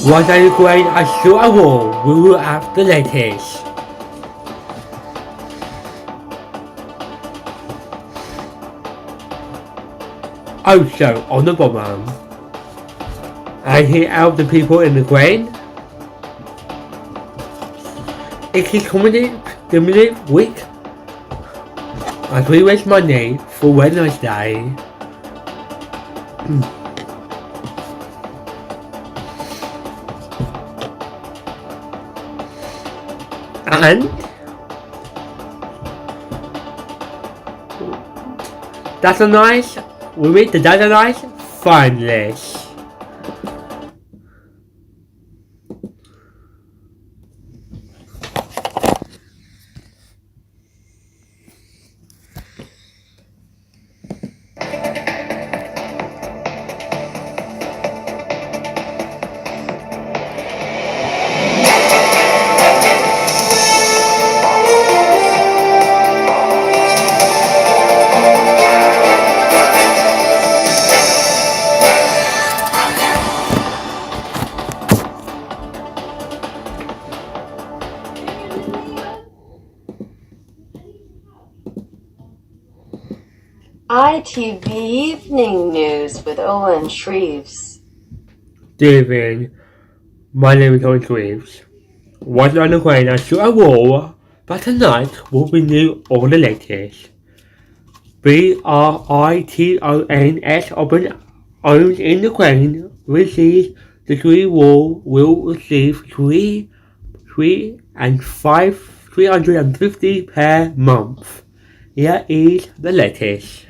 Was a Ukraine assure a war rule of the latest? Also on the bottom, I hear out the people in Ukraine. It's a community week as we raise money for Wednesday. And that's a nice, we read the that's a nice fun list. ITV Evening News with Owen Shreves. Good evening, my name is Owen Shreves. What's on the Ukraine assure a war, but tonight we'll bring you all the latest. BRITONS owned in Ukraine receives the Green Wall will receive 350 per month. Here is the latest.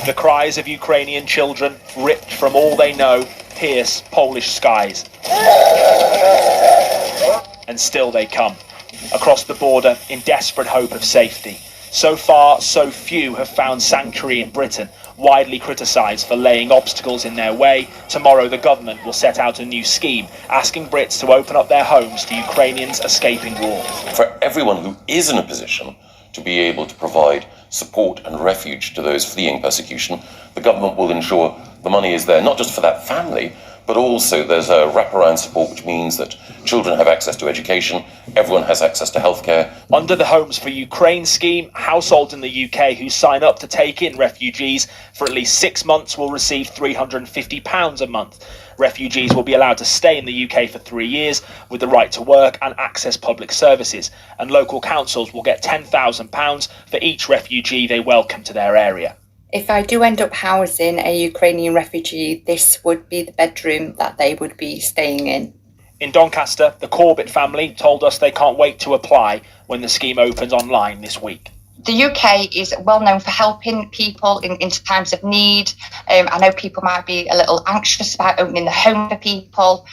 The cries of Ukrainian children, ripped from all they know, pierce Polish skies. And still they come, across the border in desperate hope of safety. So far, so few have found sanctuary in Britain. Widely criticised for laying obstacles in their way, tomorrow the government will set out a new scheme, asking Brits to open up their homes to Ukrainians escaping war. For everyone who is in a position to be able to provide support and refuge to those fleeing persecution, the government will ensure the money is there, not just for that family, but also there's a wraparound support, which means that children have access to education, everyone has access to healthcare. Under the Homes for Ukraine scheme, households in the UK who sign up to take in refugees for at least 6 months will receive £350 a month. Refugees will be allowed to stay in the UK for 3 years with the right to work and access public services, and local councils will get £10,000 for each refugee they welcome to their area. If I do end up housing a Ukrainian refugee, this would be the bedroom that they would be staying in. In Doncaster, the Corbett family told us they can't wait to apply when the scheme opens online this week. The UK is well known for helping people in times of need. I know people might be a little anxious about opening the home for people.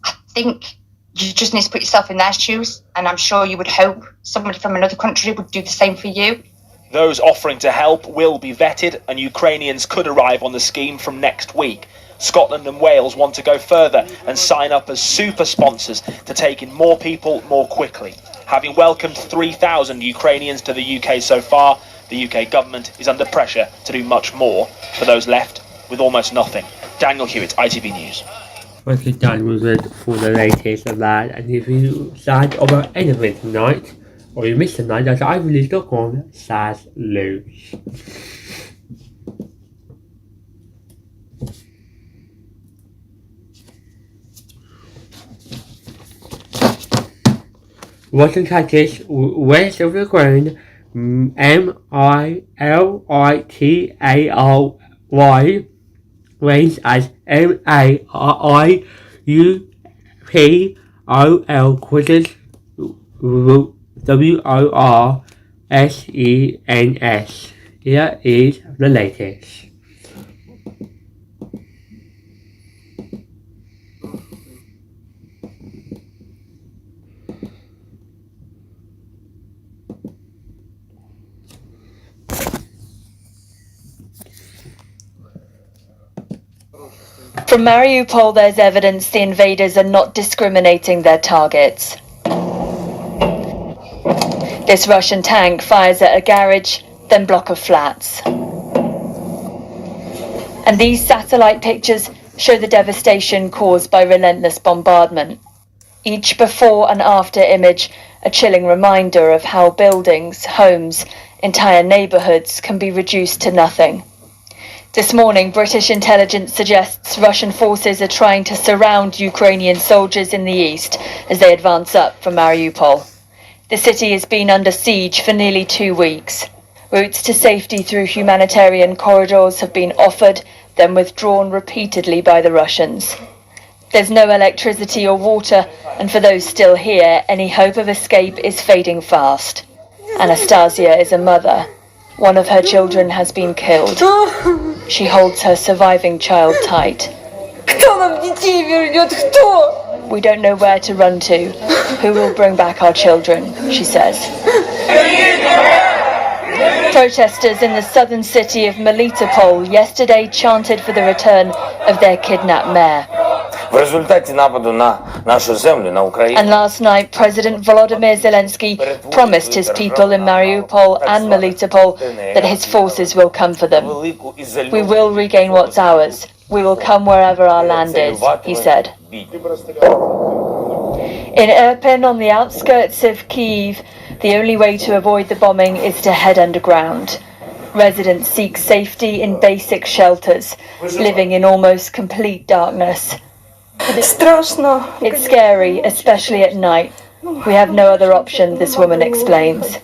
I think you just need to put yourself in their shoes, and I'm sure you would hope somebody from another country would do the same for you. Those offering to help will be vetted, and Ukrainians could arrive on the scheme from next week. Scotland and Wales want to go further and sign up as super sponsors to take in more people more quickly. Having welcomed 3,000 Ukrainians to the UK so far, the UK government is under pressure to do much more for those left with almost nothing. Daniel Hewitt, ITV News. Thank you, Daniel, for the latest of that. And if you sad about anything tonight, or you missed tonight, that's iRelease.com/lose. Western Texas, west of the ground, MILITARY, range as MARIUPOL, quizzes WORSENS. Here is the latest. From Mariupol, there's evidence the invaders are not discriminating their targets. This Russian tank fires at a garage, then block of flats. And these satellite pictures show the devastation caused by relentless bombardment. Each before and after image a chilling reminder of how buildings, homes, entire neighbourhoods can be reduced to nothing. This morning, British intelligence suggests Russian forces are trying to surround Ukrainian soldiers in the east as they advance up from Mariupol. The city has been under siege for nearly 2 weeks. Routes to safety through humanitarian corridors have been offered, then withdrawn repeatedly by the Russians. There's no electricity or water, and for those still here, any hope of escape is fading fast. Anastasia is a mother. One of her children has been killed. She holds her surviving child tight. We don't know where to run to. Who will bring back our children, she says. Protesters in the southern city of Melitopol yesterday chanted for the return of their kidnapped mayor. And last night, President Volodymyr Zelensky promised his people in Mariupol and Melitopol that his forces will come for them. We will regain what's ours. We will come wherever our land is, he said. In Irpin, on the outskirts of Kyiv, the only way to avoid the bombing is to head underground. Residents seek safety in basic shelters, living in almost complete darkness. It's scary, especially at night. We have no other option, this woman explains.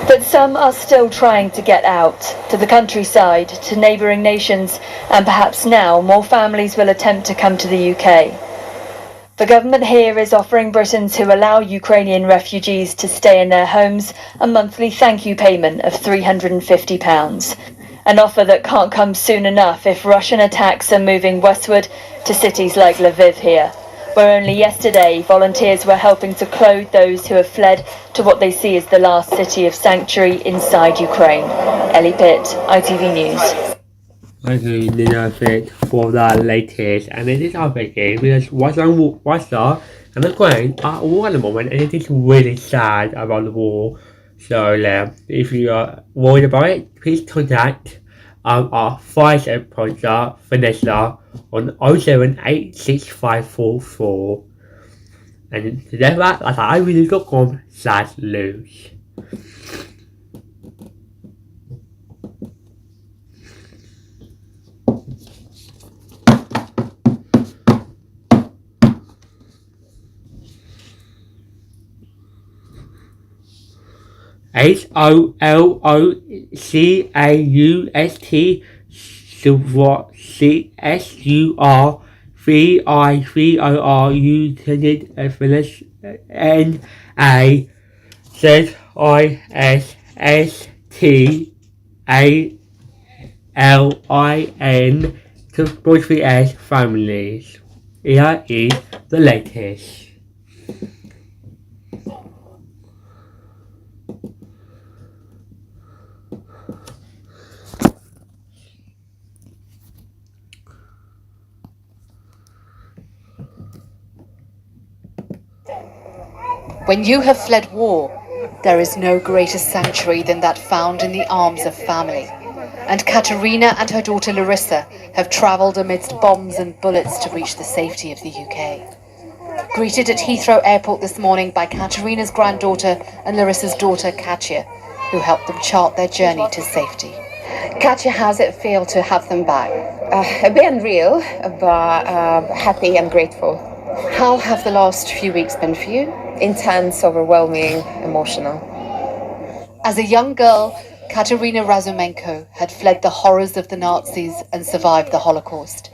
But some are still trying to get out, to the countryside, to neighbouring nations, and perhaps now more families will attempt to come to the UK. The government here is offering Britons who allow Ukrainian refugees to stay in their homes a monthly thank you payment of £350. An offer that can't come soon enough if Russian attacks are moving westward to cities like Lviv here, where only yesterday volunteers were helping to clothe those who have fled to what they see as the last city of sanctuary inside Ukraine. Ellie Pitt, ITV News. Okay, that's it for the latest, and it is our game because Russia and Ukraine are at war at the moment, and it is really sad about the war. So if you are worried about it, please contact our Vice Sponsor Vanessa on 0786544, and that's at iReally.com/lose. SISUVOCSURCSURVISINLIN supposedly as families. Here is the latest. When you have fled war, there is no greater sanctuary than that found in the arms of family. And Katerina and her daughter Larissa have travelled amidst bombs and bullets to reach the safety of the UK. Greeted at Heathrow Airport this morning by Katerina's granddaughter and Larissa's daughter Katya, who helped them chart their journey to safety. Katya, how's it feel to have them back? A bit unreal, but happy and grateful. How have the last few weeks been for you? Intense, overwhelming, emotional. As a young girl, Katerina Razumenko had fled the horrors of the Nazis and survived the Holocaust.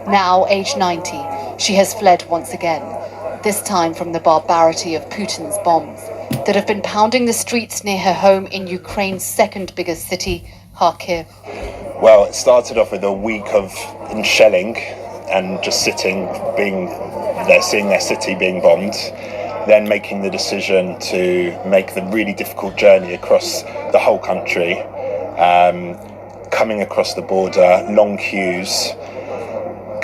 Now, aged 90, she has fled once again, this time from the barbarity of Putin's bombs that have been pounding the streets near her home in Ukraine's second biggest city, Kharkiv. Well, it started off with a week of shelling and just sitting, seeing their city being bombed. Then making the decision to make the really difficult journey across the whole country, coming across the border, long queues,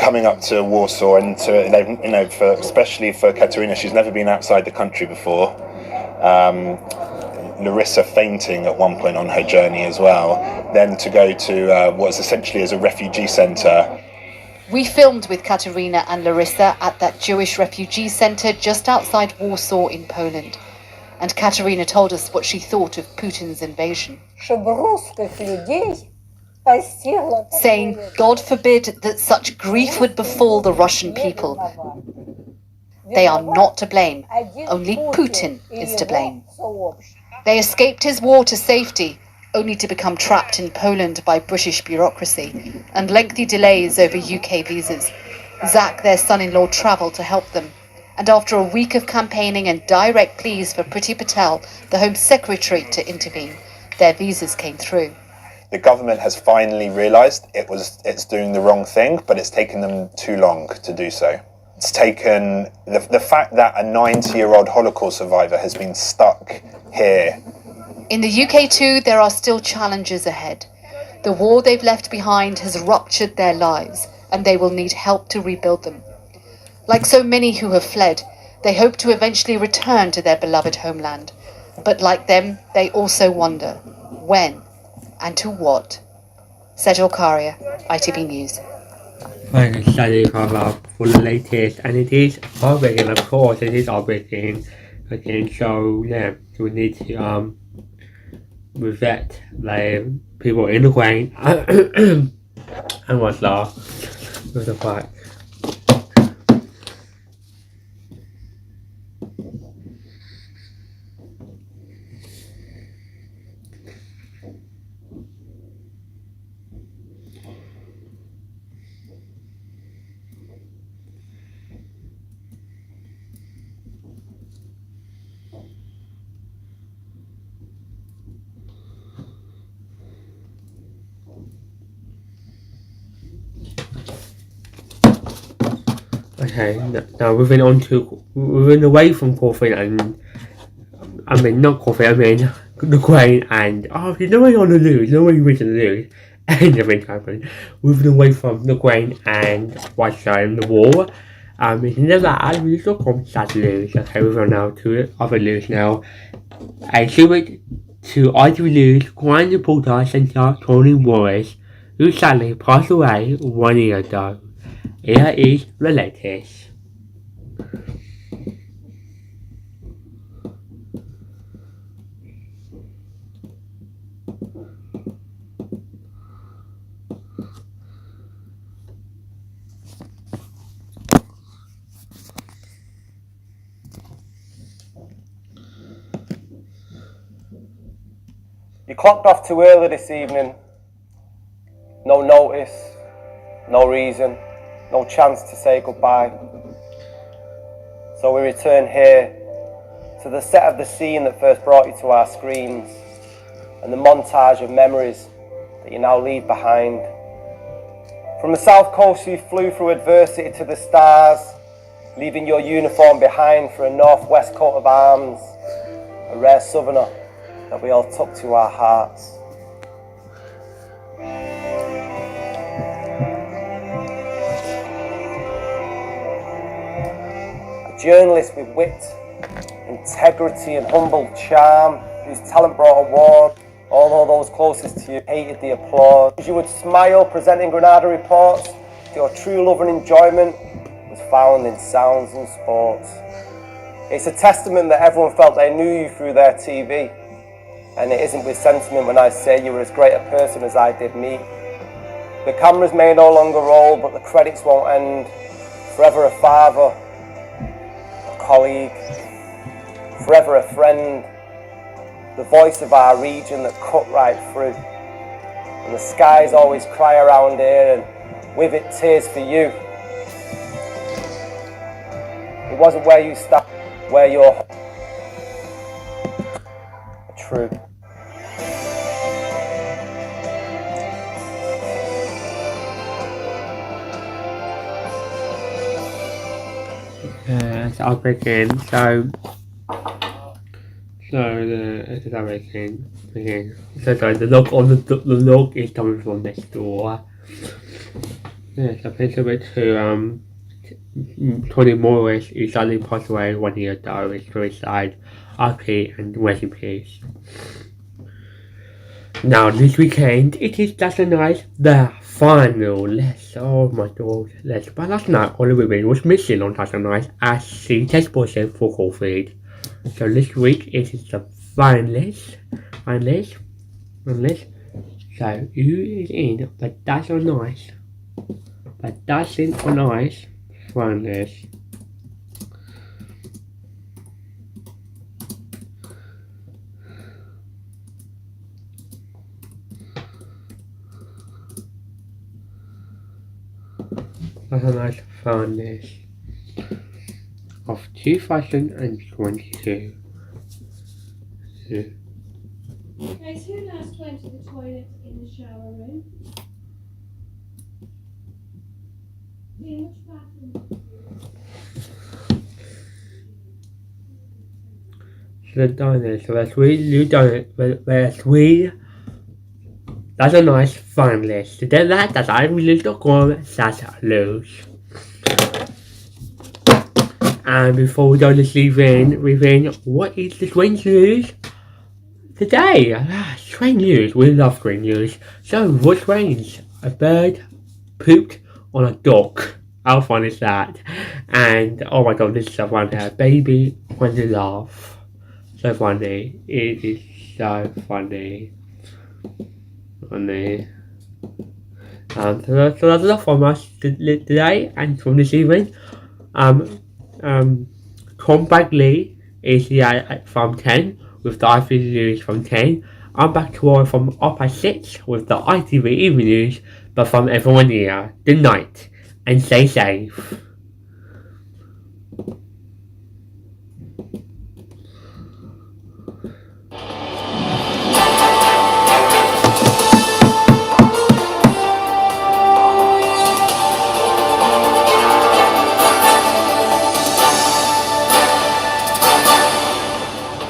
coming up to Warsaw, and especially for Katerina, she's never been outside the country before. Larissa fainting at one point on her journey as well. Then to go to what's essentially as a refugee centre. We filmed with Katerina and Larissa at that Jewish refugee centre just outside Warsaw in Poland. And Katerina told us what she thought of Putin's invasion. Saying, God forbid that such grief would befall the Russian people. They are not to blame. Only Putin is to blame. They escaped his war to safety, only to become trapped in Poland by British bureaucracy and lengthy delays over UK visas. Zach, their son-in-law, travelled to help them. And after a week of campaigning and direct pleas for Priti Patel, the Home Secretary, to intervene, their visas came through. The government has finally realised it's doing the wrong thing, but it's taken them too long to do so. It's taken the fact that a 90-year-old Holocaust survivor has been stuck here. In the UK too, there are still challenges ahead. The war they've left behind has ruptured their lives, and they will need help to rebuild them. Like so many who have fled, they hope to eventually return to their beloved homeland. But like them, they also wonder when and to what. Sejal Karia, ITV News. Thank you, Sally, for the latest, and it is heartbreaking, of course, it is heartbreaking. Okay, so yeah, we need to revet like people in Ukraine and what's with the fact. Okay, now moving away from COVID and not COVID, Ukraine and you know what you want to lose, you know what you wish to lose, and everything happened. Moving away from Ukraine and Russia and the war, in the last we saw sad news. Okay, we're on now to other news now. A tribute to ITV News crime reporter Centre Tony Morris, who sadly passed away 1 year ago. Here is the latest. You clocked off too early this evening. No notice, no reason, no chance to say goodbye. So we return here to the set of the scene that first brought you to our screens and the montage of memories that you now leave behind. From the south coast you flew through adversity to the stars, leaving your uniform behind for a northwest coat of arms, a rare southerner that we all took to our hearts. A journalist with wit, integrity and humble charm, whose talent brought awards, although those closest to you hated the applause. You would smile presenting Granada reports, your true love and enjoyment was found in sounds and sports. It's a testament that everyone felt they knew you through their TV. And it isn't with sentiment when I say you were as great a person as I did me. The cameras may no longer roll, but the credits won't end. Forever a father, a colleague, forever a friend, the voice of our region that cut right through. And the skies always cry around here, and with it tears for you. It wasn't where you started, where you're true. It's heartbreaking. So it's heartbreaking. Again, so sorry. The log is coming from next door. Yes, I think of it to Tony Morris is suddenly passed away 1 year ago with suicide, RP and rest in peace. Now this weekend it is just a nice the final list. Oh my god, let's but last night all the women was missing on Tasha Night as she test positive for COVID. So this week it is the finalist. So who is in but that's on ice. But that's in on ice finalist. That's a nice finalist of 2022. Guys, who last went to the toilet in the shower room? In which bathroom? So the diners, so that's really done it. That's we. That's a nice finalist. To do that, that's iReveal.com/lose. And before we go to Stephen, what is the strange news today? Strange news. We love strange news. So, what's strange? A bird pooped on a dog. How fun is that? And oh my god, this is so funny. A baby when you laugh. So funny. It is so funny. Funny. So that's enough from us today and from this evening. Tom Bagley is here from 10 with the ITV News from 10. I'm back tomorrow from up at 6 with the ITV Evening News, but from everyone here, good night and stay safe.